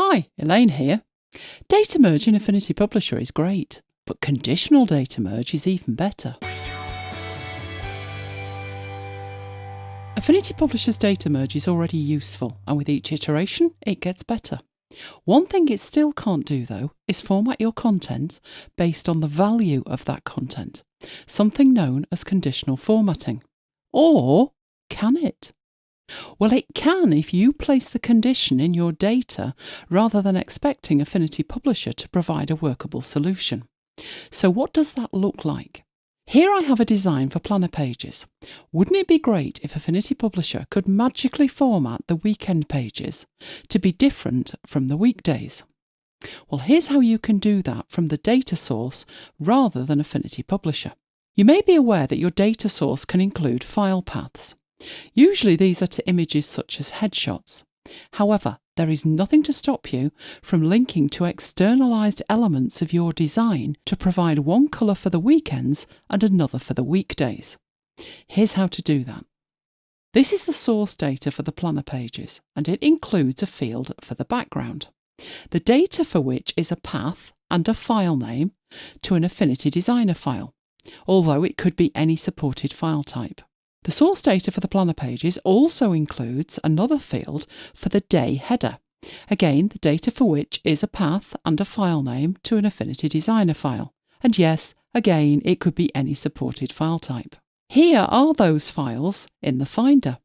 Hi, Elaine here. Data merge in Affinity Publisher is great, but conditional data merge is even better. Affinity Publisher's data merge is already useful, and with each iteration it gets better. One thing it still can't do though is format your content based on the value of that content, something known as conditional formatting. Or can it? Well, it can if you place the condition in your data rather than expecting Affinity Publisher to provide a workable solution. So what does that look like? Here I have a design for planner pages. Wouldn't it be great if Affinity Publisher could magically format the weekend pages to be different from the weekdays? Well, here's how you can do that from the data source rather than Affinity Publisher. You may be aware that your data source can include file paths. Usually these are to images such as headshots. However, there is nothing to stop you from linking to externalized elements of your design to provide one colour for the weekends and another for the weekdays. Here's how to do that. This is the source data for the planner pages, and it includes a field for the background, the data for which is a path and a file name to an Affinity Designer file, although it could be any supported file type. The source data for the planner pages also includes another field for the day header, again the data for which is a path and a file name to an Affinity Designer file, and yes, again it could be any supported file type. Here are those files in the Finder.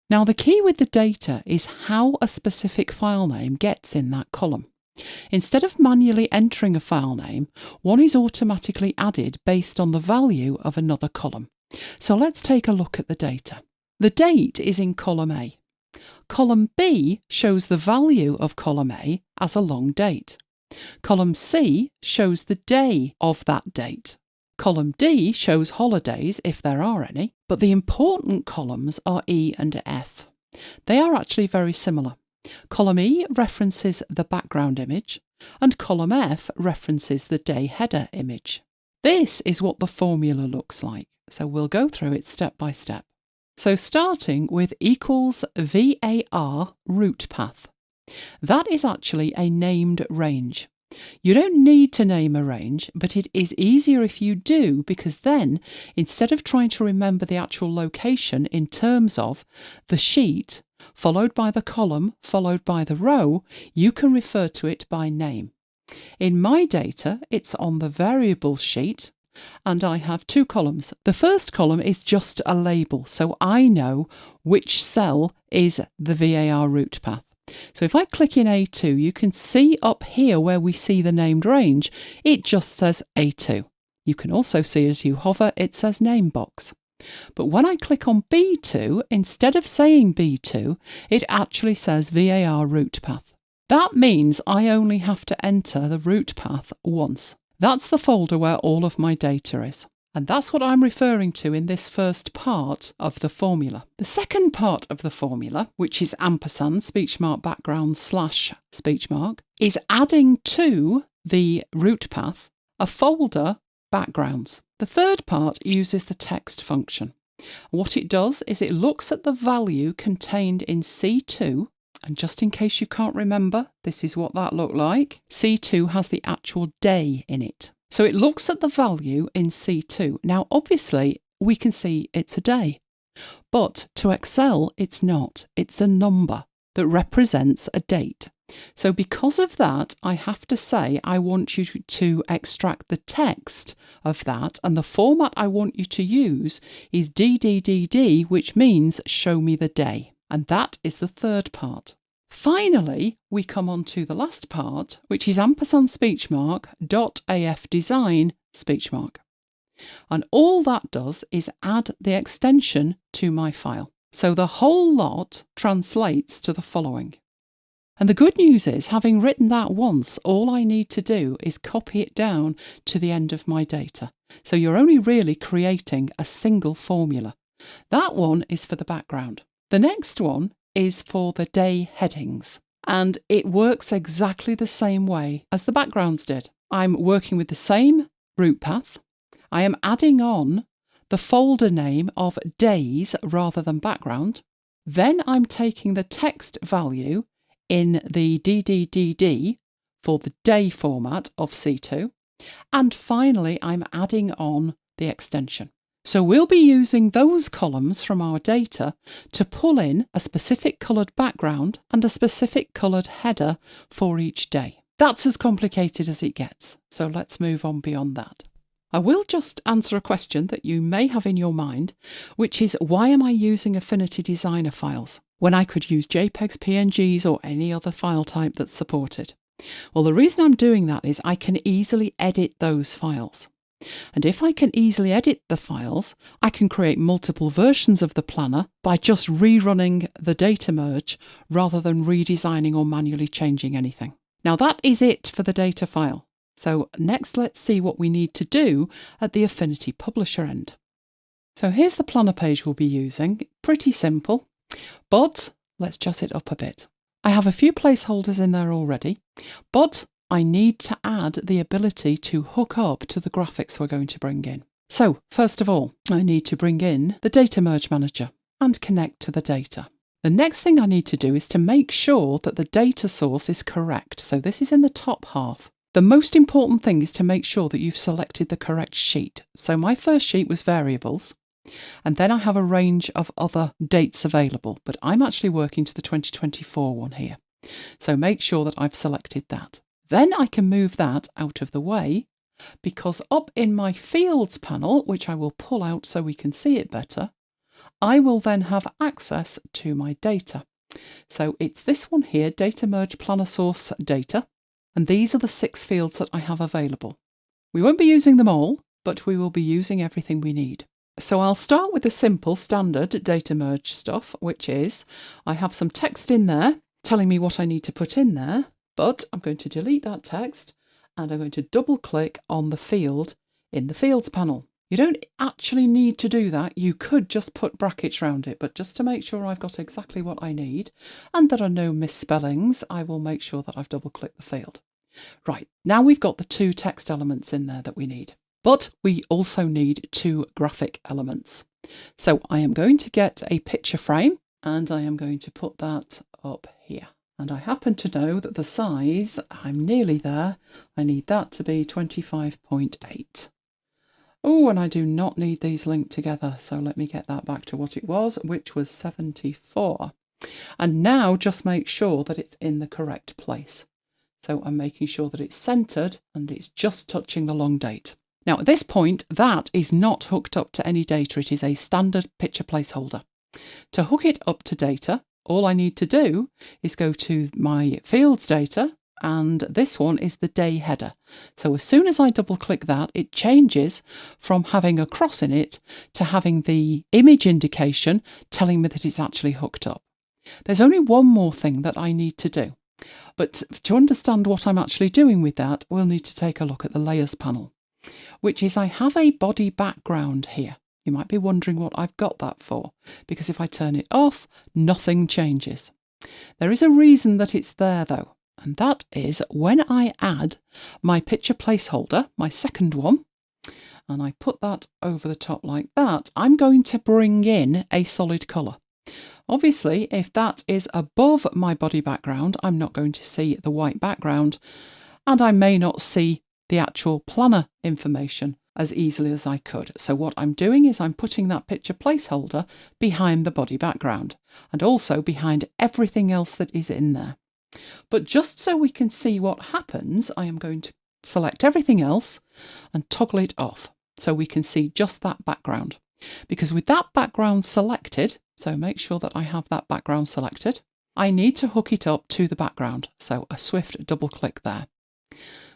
Now the key with the data is how a specific file name gets in that column. Instead of manually entering a file name, one is automatically added based on the value of another column. So let's take a look at the data. The date is in column A. Column B shows the value of column A as a long date. Column C shows the day of that date. Column D shows holidays if there are any, but the important columns are E and F. They are actually very similar. Column E references the background image and column F references the day header image. This is what the formula looks like. So we'll go through it step by step. So starting with equals VAR root path. That is actually a named range. You don't need to name a range, but it is easier if you do, because then instead of trying to remember the actual location in terms of the sheet, followed by the column, followed by the row, you can refer to it by name. In my data, it's on the variable sheet, and I have two columns. The first column is just a label, so I know which cell is the VAR root path. So if I click in A2, you can see up here where we see the named range, it just says A2. You can also see as you hover, it says name box. But when I click on B2, instead of saying B2, it actually says VAR root path. That means I only have to enter the root path once. That's the folder where all of my data is. And that's what I'm referring to in this first part of the formula. The second part of the formula, which is ampersand speech mark background / speech mark, is adding to the root path a folder backgrounds. The third part uses the text function. What it does is it looks at the value contained in C2. And just in case you can't remember, this is what that looked like. C2 has the actual day in it. So it looks at the value in C2. Now, obviously, we can see it's a day. But to Excel, it's not. It's a number that represents a date. So because of that, I have to say I want you to extract the text of that. And the format I want you to use is DDDD, which means show me the day. And that is the third part. Finally, we come on to the last part, which is ampersand speech mark .af design speech mark. And all that does is add the extension to my file. So the whole lot translates to the following. And the good news is, having written that once, all I need to do is copy it down to the end of my data. So you're only really creating a single formula. That one is for the background. The next one is for the day headings, and it works exactly the same way as the backgrounds did. I'm working with the same root path. I am adding on the folder name of days rather than background. Then I'm taking the text value in the DDDD for the day format of C2. And finally, I'm adding on the extension. So we'll be using those columns from our data to pull in a specific coloured background and a specific coloured header for each day. That's as complicated as it gets. So let's move on beyond that. I will just answer a question that you may have in your mind, which is, why am I using Affinity Designer files when I could use JPEGs, PNGs, or any other file type that's supported? Well, the reason I'm doing that is I can easily edit those files. And if I can easily edit the files, I can create multiple versions of the planner by just rerunning the data merge rather than redesigning or manually changing anything. Now that is it for the data file. So next, let's see what we need to do at the Affinity Publisher end. So here's the planner page we'll be using. Pretty simple, but let's jazz it up a bit. I have a few placeholders in there already, but I need to add the ability to hook up to the graphics we're going to bring in. So first of all, I need to bring in the Data Merge Manager and connect to the data. The next thing I need to do is to make sure that the data source is correct. So this is in the top half. The most important thing is to make sure that you've selected the correct sheet. So my first sheet was variables, and then I have a range of other dates available, but I'm actually working to the 2024 one here. So make sure that I've selected that. Then I can move that out of the way, because up in my fields panel, which I will pull out so we can see it better, I will then have access to my data. So it's this one here, Data Merge Planner Source Data, and these are the 6 fields that I have available. We won't be using them all, but we will be using everything we need. So I'll start with the simple standard data merge stuff, which is I have some text in there telling me what I need to put in there, but I'm going to delete that text and I'm going to double click on the field in the fields panel. You don't actually need to do that. You could just put brackets around it, but just to make sure I've got exactly what I need and there are no misspellings, I will make sure that I've double clicked the field. Right, now we've got the 2 text elements in there that we need. But we also need 2 graphic elements. So I am going to get a picture frame and I am going to put that up here. And I happen to know that the size, I'm nearly there, I need that to be 25.8. Oh, and I do not need these linked together. So let me get that back to what it was, which was 74. And now just make sure that it's in the correct place. So I'm making sure that it's centered and it's just touching the long date. Now at this point, that is not hooked up to any data. It is a standard picture placeholder. To hook it up to data, all I need to do is go to my fields data, and this one is the day header. So as soon as I double click that, it changes from having a cross in it to having the image indication telling me that it's actually hooked up. There's only one more thing that I need to do. But to understand what I'm actually doing with that, we'll need to take a look at the layers panel, which is I have a body background here. You might be wondering what I've got that for, because if I turn it off, nothing changes. There is a reason that it's there though, and that is when I add my picture placeholder, my second one, and I put that over the top like that, I'm going to bring in a solid colour. Obviously, if that is above my body background, I'm not going to see the white background, and I may not see the actual planner information as easily as I could. So what I'm doing is I'm putting that picture placeholder behind the body background and also behind everything else that is in there. But just so we can see what happens, I am going to select everything else and toggle it off so we can see just that background. Because with that background selected, so make sure that I have that background selected, I need to hook it up to the background. So a swift double click there.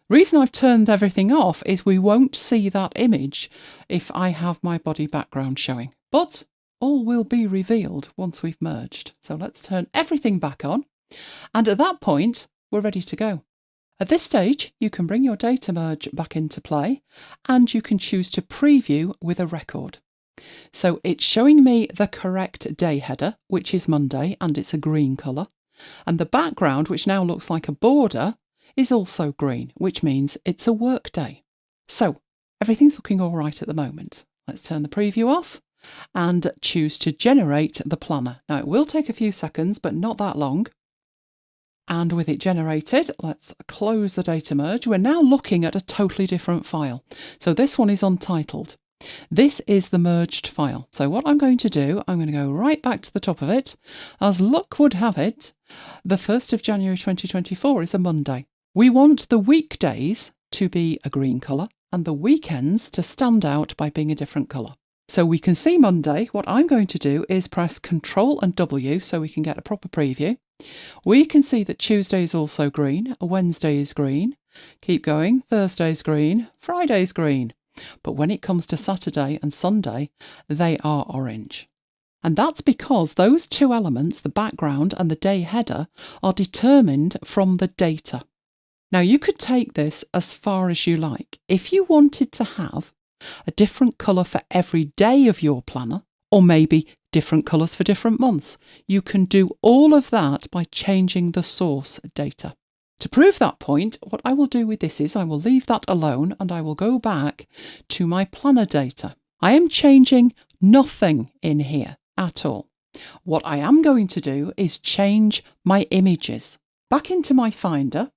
Reason I've turned everything off is we won't see that image if I have my body background showing, but all will be revealed once we've merged. So let's turn everything back on, and at that point we're ready to go. At this stage you can bring your data merge back into play and you can choose to preview with a record. So it's showing me the correct day header, which is Monday, and it's a green colour, and the background, which now looks like a border, is also green, which means it's a work day. So everything's looking all right at the moment. Let's turn the preview off and choose to generate the planner. Now it will take a few seconds, but not that long. And with it generated, let's close the data merge. We're now looking at a totally different file. So this one is untitled. This is the merged file. So what I'm going to do, I'm going to go right back to the top of it. As luck would have it, the 1st of January 2024 is a Monday. We want the weekdays to be a green colour and the weekends to stand out by being a different colour. So we can see Monday. What I'm going to do is press Ctrl and W so we can get a proper preview. We can see that Tuesday is also green, Wednesday is green, keep going, Thursday's green, Friday's green. But when it comes to Saturday and Sunday, they are orange. And that's because those two elements, the background and the day header, are determined from the data. Now you could take this as far as you like. If you wanted to have a different colour for every day of your planner, or maybe different colours for different months, you can do all of that by changing the source data. To prove that point, what I will do with this is I will leave that alone and I will go back to my planner data. I am changing nothing in here at all. What I am going to do is change my images. Back into my Finder,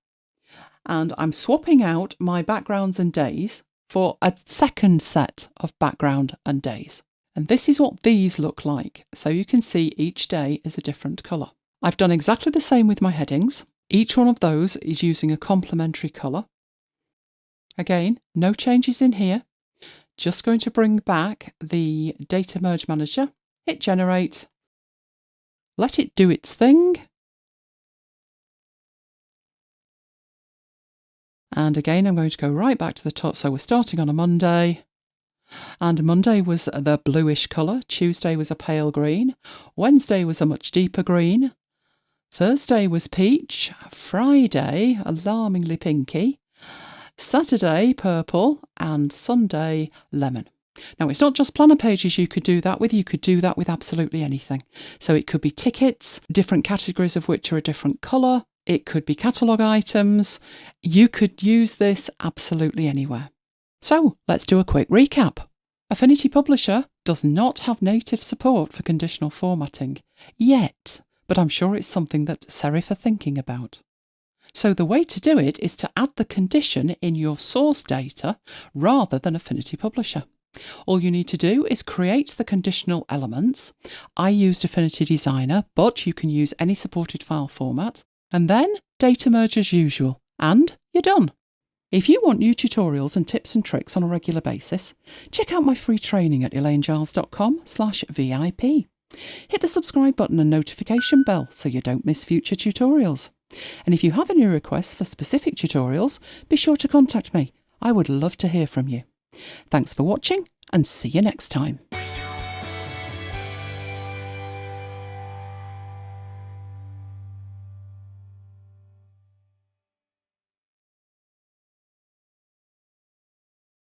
and I'm swapping out my backgrounds and days for a second set of background and days. And this is what these look like. So you can see each day is a different colour. I've done exactly the same with my headings. Each one of those is using a complementary colour. Again, no changes in here. Just going to bring back the Data Merge Manager, hit Generate, let it do its thing. And again, I'm going to go right back to the top. So we're starting on a Monday. And Monday was the bluish colour, Tuesday was a pale green, Wednesday was a much deeper green, Thursday was peach, Friday alarmingly pinky, Saturday purple, and Sunday lemon. Now it's not just planner pages you could do that with, you could do that with absolutely anything. So it could be tickets, different categories of which are a different colour, it could be catalogue items, you could use this absolutely anywhere. So let's do a quick recap. Affinity Publisher does not have native support for conditional formatting yet, but I'm sure it's something that Serif are thinking about. So the way to do it is to add the condition in your source data rather than Affinity Publisher. All you need to do is create the conditional elements. I used Affinity Designer, but you can use any supported file format, and then data merge as usual, and you're done. If you want new tutorials and tips and tricks on a regular basis, check out my free training at elainegiles.com/VIP. Hit the subscribe button and notification bell so you don't miss future tutorials. And if you have any requests for specific tutorials, be sure to contact me. I would love to hear from you. Thanks for watching and see you next time.